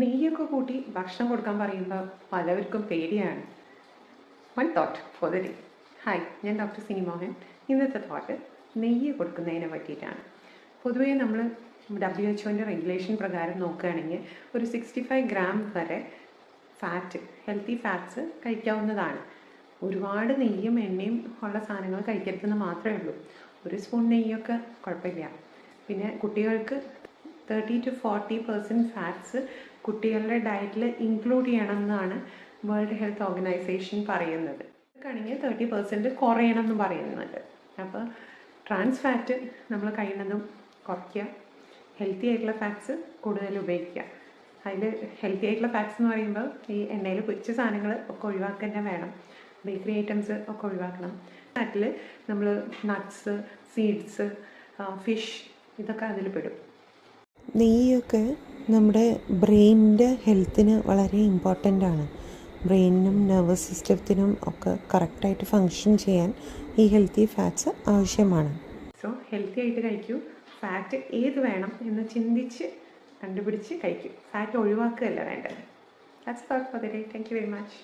നെയ്യൊക്കെ കൂട്ടി ഭക്ഷണം കൊടുക്കാൻ പറയുമ്പോൾ പലവർക്കും പേടിയാണ്. One thought for the day. Hi, ഞാൻ ഡോക്ടർ സിനി മോഹൻ. ഇന്നത്തെ തോട്ട് നെയ്യ് കൊടുക്കുന്നതിനെ പറ്റിയിട്ടാണ്. പൊതുവേ നമ്മൾ WHO റെഗുലേഷൻ പ്രകാരം നോക്കുകയാണെങ്കിൽ ഒരു 65 ഗ്രാം വരെ ഫാറ്റ്, ഹെൽത്തി ഫാറ്റ്സ് കഴിക്കാവുന്നതാണ്. ഒരുപാട് നെയ്യും എണ്ണയും ഉള്ള സാധനങ്ങൾ കഴിക്കരുതെന്ന് മാത്രമേ ഉള്ളൂ. ഒരു സ്പൂൺ നെയ്യൊക്കെ കുഴപ്പമില്ല. പിന്നെ കുട്ടികൾക്ക് 30-40% ഫാറ്റ്സ് കുട്ടികളുടെ ഡയറ്റിൽ ഇൻക്ലൂഡ് ചെയ്യണം എന്നാണ് വേൾഡ് ഹെൽത്ത് ഓർഗനൈസേഷൻ പറയുന്നത്. ഇതൊക്കെയാണെങ്കിൽ 30% കുറയണം എന്ന് പറയുന്നുണ്ട്. അപ്പോൾ ട്രാൻസ് ഫാറ്റ് നമ്മൾ കഴിയുന്നതും കുറയ്ക്കുക, ഹെൽത്തി ആയിട്ടുള്ള ഫാറ്റ്സ് കൂടുതൽ ഉപയോഗിക്കുക. അതിൽ ഹെൽത്തി ആയിട്ടുള്ള ഫാറ്റ്സ് എന്ന് പറയുമ്പോൾ ഈ എണ്ണയിൽ പൊരിച്ച സാധനങ്ങൾ ഒക്കെ ഒഴിവാക്കുക തന്നെ വേണം. ബേക്കറി ഐറ്റംസ് ഒക്കെ ഒഴിവാക്കണം. ഫാറ്റിൽ നമ്മൾ നട്ട്സ്, സീഡ്സ്, ഫിഷ് ഇതൊക്കെ അതിൽ പെടും. നെയ്യൊക്കെ നമ്മുടെ ബ്രെയിനിൻ്റെ ഹെൽത്തിന് വളരെ ഇമ്പോർട്ടൻ്റ് ആണ്. ബ്രെയിനിനും നെർവസ് സിസ്റ്റത്തിനും ഒക്കെ കറക്റ്റായിട്ട് ഫങ്ഷൻ ചെയ്യാൻ ഈ ഹെൽത്തി ഫാറ്റ്സ് ആവശ്യമാണ്. സോ ഹെൽത്തി ആയിട്ട് കഴിക്കൂ. ഫാറ്റ് ഏത് വേണം എന്ന് ചിന്തിച്ച് കണ്ടുപിടിച്ച് കഴിക്കൂ. ഫാറ്റ് ഒഴിവാക്കുകയല്ല വേണ്ടത്. That's all for the day. Thank you very much.